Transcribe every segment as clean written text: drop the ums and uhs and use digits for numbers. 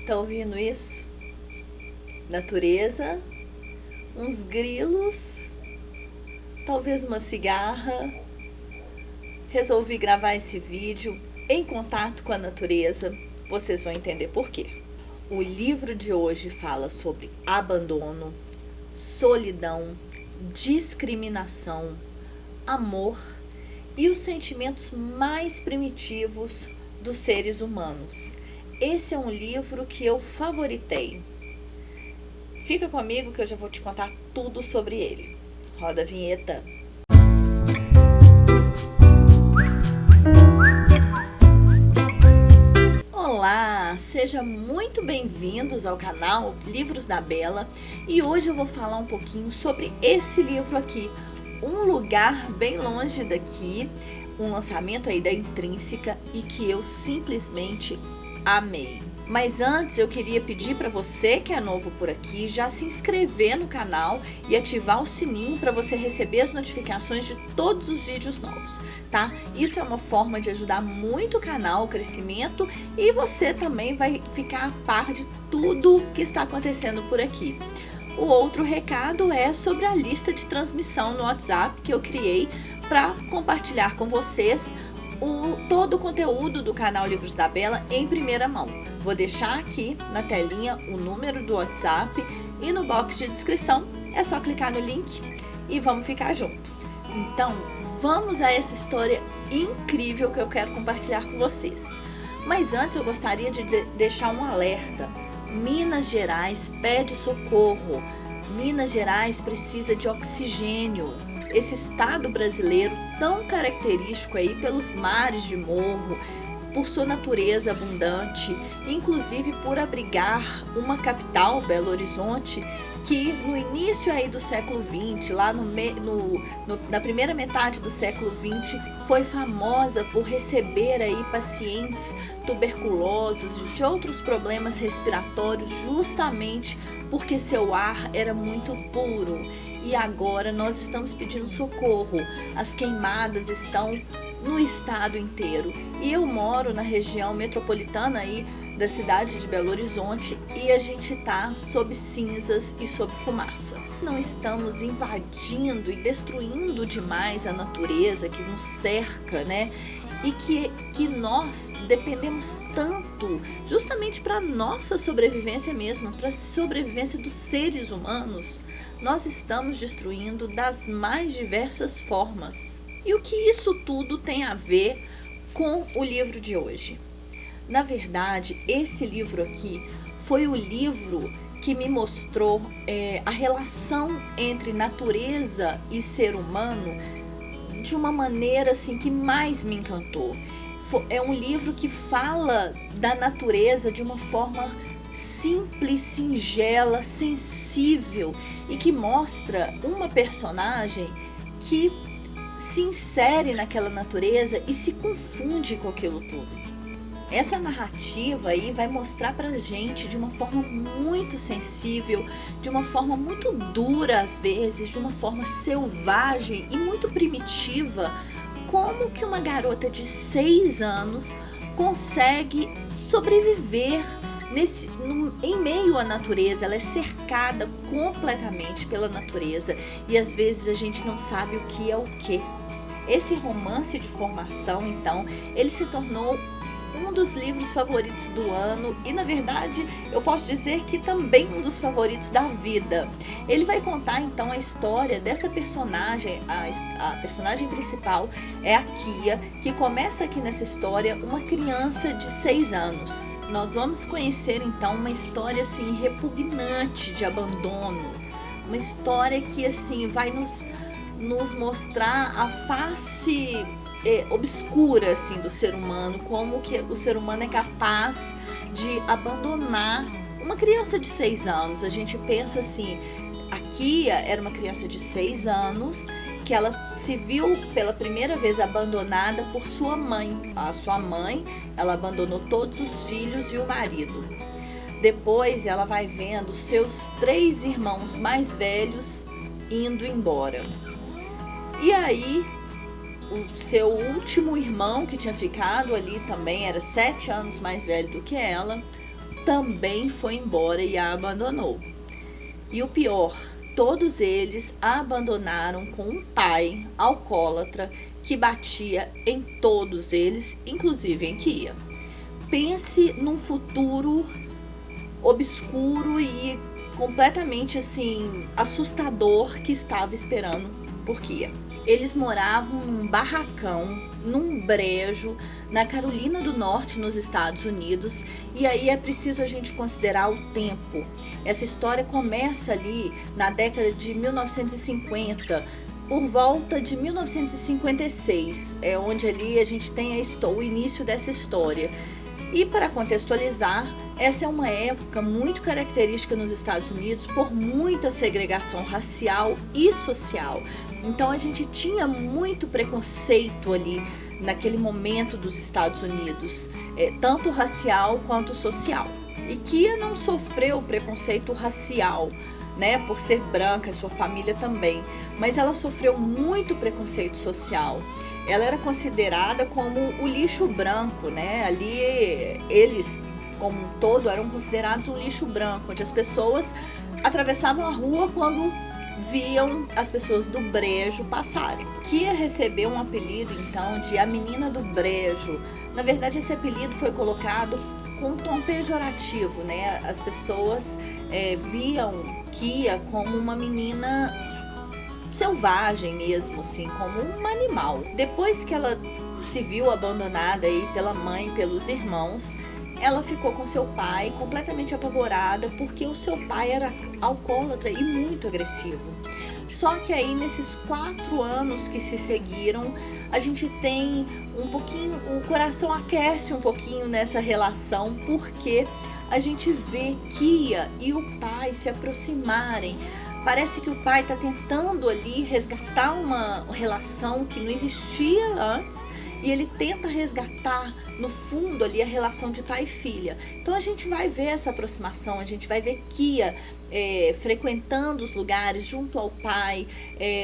Tá ouvindo isso? Natureza, uns grilos, talvez uma cigarra. Resolvi gravar esse vídeo em contato com a natureza. Vocês vão entender por quê. O livro de hoje fala sobre abandono, solidão, discriminação, amor e os sentimentos mais primitivos dos seres humanos. Esse é um livro que eu favoritei. Fica comigo que eu já vou te contar tudo sobre ele. Roda a vinheta. Olá, sejam muito bem-vindos ao canal Livros da Bela e hoje eu vou falar um pouquinho sobre esse livro aqui, Um Lugar Bem Longe Daqui, um lançamento aí da Intrínseca e que eu simplesmente amei. Mas antes eu queria pedir para você que é novo por aqui já se inscrever no canal e ativar o sininho para você receber as notificações de todos os vídeos novos, tá? Isso é uma forma de ajudar muito o canal, o crescimento, e você também vai ficar a par de tudo que está acontecendo por aqui. O outro recado é sobre a lista de transmissão no WhatsApp que eu criei para compartilhar com vocês todo o conteúdo do canal Livros da Bela em primeira mão. Vou deixar aqui na telinha o número do WhatsApp e no box de descrição é só clicar no link e vamos ficar junto. Então, vamos a essa história incrível que eu quero compartilhar com vocês. Mas antes eu gostaria de deixar um alerta. Minas Gerais pede socorro. Minas Gerais precisa de oxigênio. Esse estado brasileiro tão característico aí pelos mares de morro, por sua natureza abundante, inclusive por abrigar uma capital, Belo Horizonte, que no início aí do século XX, lá na primeira metade do século XX, foi famosa por receber aí pacientes tuberculosos e de outros problemas respiratórios, justamente porque seu ar era muito puro. E agora nós estamos pedindo socorro. As queimadas estão no estado inteiro. E eu moro na região metropolitana aí da cidade de Belo Horizonte e a gente tá sob cinzas e sob fumaça. Não estamos invadindo e destruindo demais a natureza que nos cerca, né? E que nós dependemos tanto justamente para nossa sobrevivência mesmo, para a sobrevivência dos seres humanos. Nós estamos destruindo das mais diversas formas. E o que isso tudo tem a ver com o livro de hoje? Na verdade, esse livro aqui foi o livro que me mostrou a relação entre natureza e ser humano de uma maneira assim que mais me encantou. É um livro que fala da natureza de uma forma simples, singela, sensível e que mostra uma personagem que se insere naquela natureza e se confunde com aquilo tudo. Essa narrativa aí vai mostrar pra gente de uma forma muito sensível, de uma forma muito dura às vezes, de uma forma selvagem e muito primitiva, como que uma garota de 6 anos consegue sobreviver em meio à natureza. Ela é cercada completamente pela natureza e às vezes a gente não sabe o que é o que. Esse romance de formação, então, ele se tornou um dos livros favoritos do ano e, na verdade, eu posso dizer que também um dos favoritos da vida. Ele vai contar, então, a história dessa personagem. A personagem principal é a Kia, que começa aqui nessa história uma criança de 6 anos. Nós vamos conhecer, então, uma história, assim, repugnante de abandono. Uma história que, assim, vai nos mostrar a face obscura assim do ser humano, como que o ser humano é capaz de abandonar uma criança de 6 anos. A gente pensa assim, a Kia era uma criança de 6 anos que ela se viu pela primeira vez abandonada por sua mãe. A sua mãe, ela abandonou todos os filhos e o marido. Depois ela vai vendo seus 3 irmãos mais velhos indo embora. E aí o seu último irmão, que tinha ficado ali também, era 7 anos mais velho do que ela, também foi embora e a abandonou. E o pior, todos eles a abandonaram com um pai alcoólatra que batia em todos eles, inclusive em Kia. Pense num futuro obscuro e completamente assim assustador que estava esperando por Kia. Eles moravam num barracão, num brejo, na Carolina do Norte, nos Estados Unidos, e aí é preciso a gente considerar o tempo. Essa história começa ali na década de 1950, por volta de 1956, é onde ali a gente tem o início dessa história. E para contextualizar, essa é uma época muito característica nos Estados Unidos por muita segregação racial e social. Então a gente tinha muito preconceito ali naquele momento dos Estados Unidos, tanto racial quanto social. E Kia não sofreu preconceito racial, né, por ser branca, sua família também, mas ela sofreu muito preconceito social. Ela era considerada como o lixo branco, né? Ali eles, como um todo, eram considerados um lixo branco, onde as pessoas atravessavam a rua quando viam as pessoas do brejo passarem. Kia recebeu um apelido, então, de a menina do brejo. Na verdade, esse apelido foi colocado com um tom pejorativo, né? As pessoas viam Kia como uma menina selvagem mesmo, assim, como um animal. Depois que ela se viu abandonada aí pela mãe e pelos irmãos, ela ficou com seu pai completamente apavorada porque o seu pai era alcoólatra e muito agressivo. Só que aí nesses 4 anos que se seguiram, a gente tem um pouquinho, o coração aquece um pouquinho nessa relação, porque a gente vê Kia e o pai se aproximarem. Parece que o pai está tentando ali resgatar uma relação que não existia antes, e ele tenta resgatar no fundo ali a relação de pai e filha. Então a gente vai ver essa aproximação, a gente vai ver Kia frequentando os lugares junto ao pai.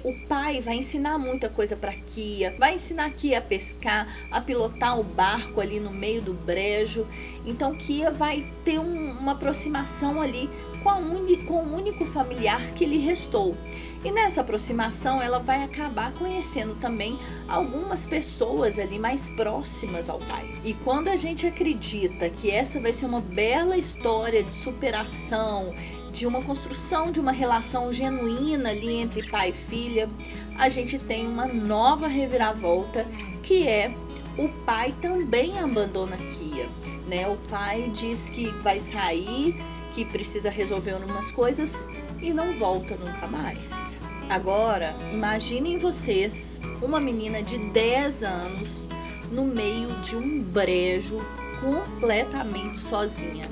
O pai vai ensinar muita coisa para Kia, vai ensinar Kia a pescar, a pilotar o barco ali no meio do brejo. Então Kia vai ter uma aproximação ali com o único familiar que lhe restou. E nessa aproximação ela vai acabar conhecendo também algumas pessoas ali mais próximas ao pai. E quando a gente acredita que essa vai ser uma bela história de superação, de uma construção de uma relação genuína ali entre pai e filha, a gente tem uma nova reviravolta, que é o pai também abandona Kia, né? O pai diz que vai sair, que precisa resolver algumas coisas e não volta nunca mais. Agora, imaginem vocês uma menina de 10 anos no meio de um brejo completamente sozinha.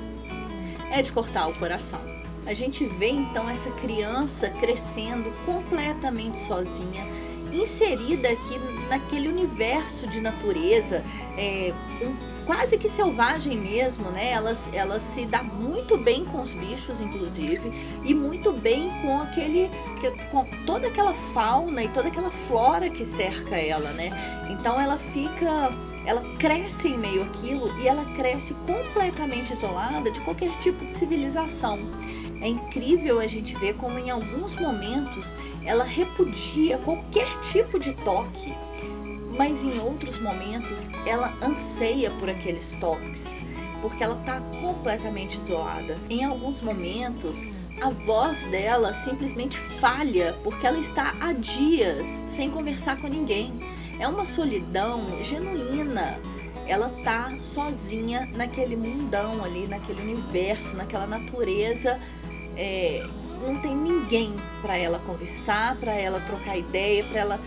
É de cortar o coração. A gente vê então essa criança crescendo completamente sozinha, inserida aqui naquele universo de natureza, quase que selvagem mesmo, né? Ela se dá muito bem com os bichos, inclusive, e muito bem com toda aquela fauna e toda aquela flora que cerca ela, né? Então ela cresce em meio àquilo e ela cresce completamente isolada de qualquer tipo de civilização. É incrível a gente ver como em alguns momentos ela repudia qualquer tipo de toque, mas em outros momentos ela anseia por aqueles toques, porque ela está completamente isolada. Em alguns momentos a voz dela simplesmente falha, porque ela está há dias sem conversar com ninguém. É uma solidão genuína. Ela tá sozinha naquele mundão ali, naquele universo, naquela natureza. Não tem ninguém para ela conversar, para ela trocar ideia, para ela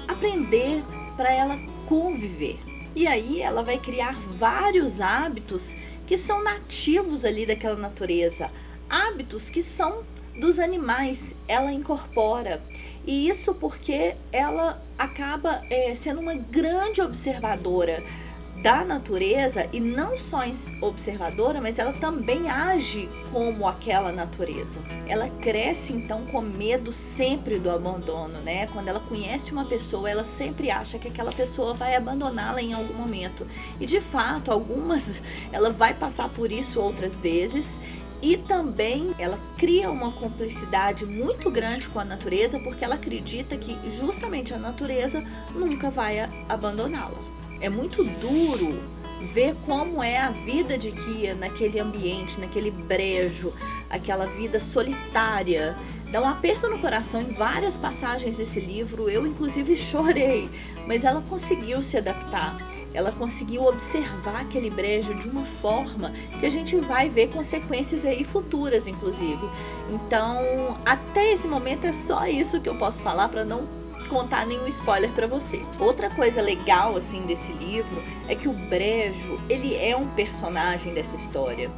aprender, para ela conviver. E aí ela vai criar vários hábitos que são nativos ali daquela natureza, hábitos que são dos animais, ela incorpora. E isso porque ela acaba sendo uma grande observadora da natureza e não só observadora, mas ela também age como aquela natureza. Ela cresce então com medo sempre do abandono, né? Quando ela conhece uma pessoa, ela sempre acha que aquela pessoa vai abandoná-la em algum momento. E de fato, ela vai passar por isso outras vezes. E também ela cria uma cumplicidade muito grande com a natureza, porque ela acredita que justamente a natureza nunca vai abandoná-la. É muito duro ver como é a vida de Kia naquele ambiente, naquele brejo, aquela vida solitária. Dá um aperto no coração em várias passagens desse livro, eu inclusive chorei, mas ela conseguiu se adaptar. Ela conseguiu observar aquele brejo de uma forma que a gente vai ver consequências aí futuras, inclusive. Então, até esse momento é só isso que eu posso falar para não contar nenhum spoiler para você. Outra coisa legal assim desse livro é que o brejo, ele é um personagem dessa história.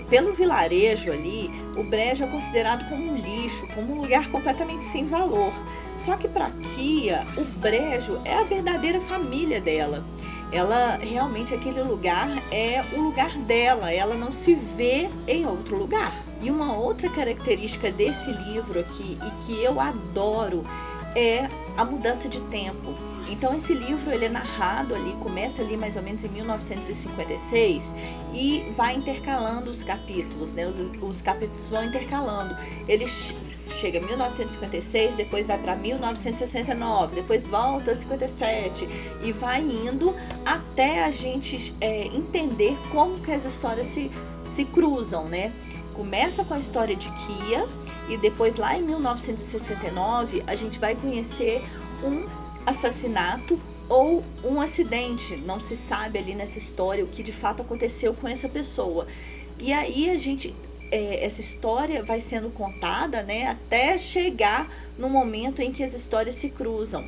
Pelo vilarejo ali, o brejo é considerado como um lixo, como um lugar completamente sem valor. Só que para Kia, o brejo é a verdadeira família dela. Ela realmente, aquele lugar é o lugar dela, ela não se vê em outro lugar. E uma outra característica desse livro aqui, e que eu adoro, é a mudança de tempo. Então esse livro ele é narrado ali, começa ali mais ou menos em 1956 e vai intercalando os capítulos, né? Os capítulos vão intercalando. Ele chega em 1956, depois vai para 1969, depois volta a 57 e vai indo até a gente entender como que as histórias se cruzam, né? Começa com a história de Kia e depois lá em 1969 a gente vai conhecer um assassinato ou um acidente, não se sabe ali nessa história o que de fato aconteceu com essa pessoa. E aí essa história vai sendo contada, né, até chegar no momento em que as histórias se cruzam.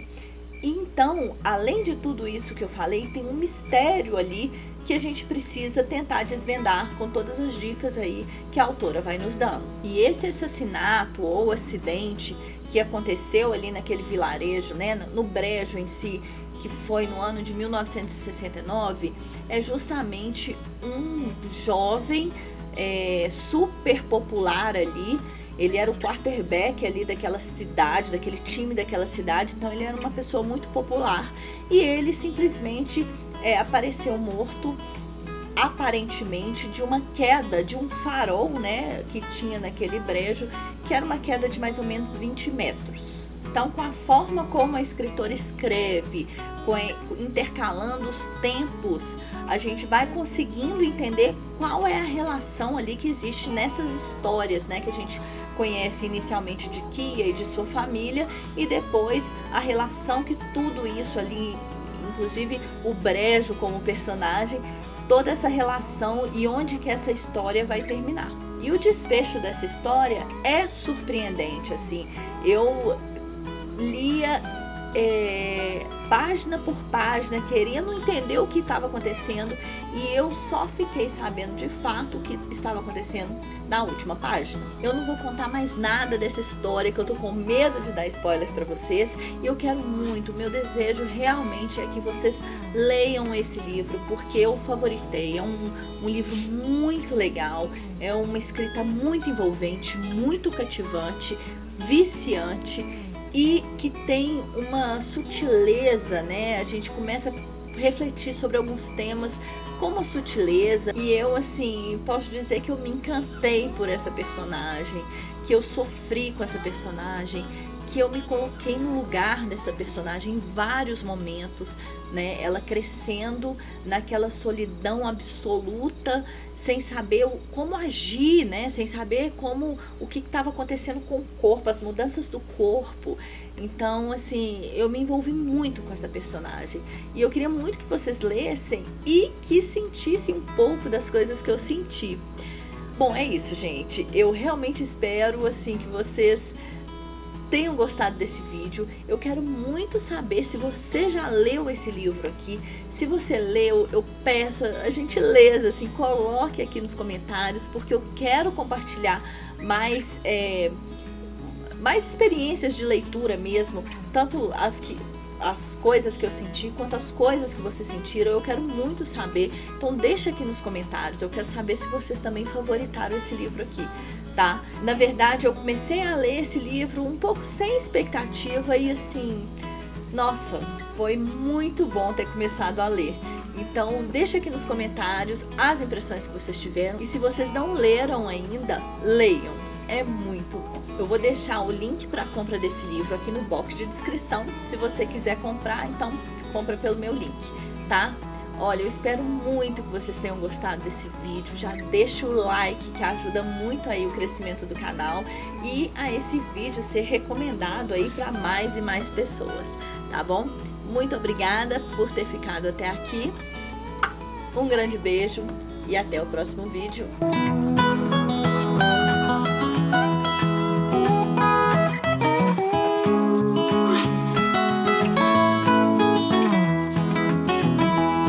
Então, além de tudo isso que eu falei, tem um mistério ali que a gente precisa tentar desvendar com todas as dicas aí que a autora vai nos dando. E esse assassinato ou acidente que aconteceu ali naquele vilarejo, né, no brejo em si, que foi no ano de 1969, é justamente um jovem super popular ali. Ele era o quarterback ali daquela cidade, daquele time daquela cidade, então ele era uma pessoa muito popular e ele simplesmente apareceu morto, aparentemente de uma queda de um farol, né, que tinha naquele brejo, que era uma queda de mais ou menos 20 metros. Então, com a forma como a escritora escreve, intercalando os tempos, a gente vai conseguindo entender qual é a relação ali que existe nessas histórias, né, que a gente conhece inicialmente de Kia e de sua família, e depois a relação que tudo isso ali, inclusive o brejo como personagem, toda essa relação e onde que essa história vai terminar. E o desfecho dessa história é surpreendente, assim. Eu lia página por página, querendo entender o que estava acontecendo, e eu só fiquei sabendo de fato o que estava acontecendo na última página. Eu não vou contar mais nada dessa história, que eu tô com medo de dar spoiler para vocês, e eu quero muito, meu desejo realmente é que vocês leiam esse livro, porque eu favoritei. É um livro muito legal, é uma escrita muito envolvente, muito cativante, viciante, e que tem uma sutileza, né? A gente começa a refletir sobre alguns temas com uma sutileza, e eu, assim, posso dizer que eu me encantei por essa personagem, que eu sofri com essa personagem, que eu me coloquei no lugar dessa personagem em vários momentos, né? Ela crescendo naquela solidão absoluta, sem saber como agir, né? Sem saber o que estava acontecendo com o corpo, as mudanças do corpo. Então, assim, eu me envolvi muito com essa personagem. E eu queria muito que vocês lessem e que sentissem um pouco das coisas que eu senti. Bom, é isso, gente. Eu realmente espero, assim, que vocês tenham gostado desse vídeo. Eu quero muito saber se você já leu esse livro aqui. Se você leu, eu peço a gentileza, assim, coloque aqui nos comentários, porque eu quero compartilhar mais experiências de leitura mesmo, tanto as coisas que eu senti, quanto as coisas que vocês sentiram. Eu quero muito saber, então deixa aqui nos comentários. Eu quero saber se vocês também favoritaram esse livro aqui, tá? Na verdade, eu comecei a ler esse livro um pouco sem expectativa e assim, nossa, foi muito bom ter começado a ler. Então deixa aqui nos comentários as impressões que vocês tiveram, e se vocês não leram ainda, leiam, é muito bom. Eu vou deixar o link para a compra desse livro aqui no box de descrição. Se você quiser comprar, então compra pelo meu link, tá? Olha, eu espero muito que vocês tenham gostado desse vídeo. Já deixa o like, que ajuda muito aí o crescimento do canal e a esse vídeo ser recomendado aí para mais e mais pessoas, tá bom? Muito obrigada por ter ficado até aqui. Um grande beijo e até o próximo vídeo.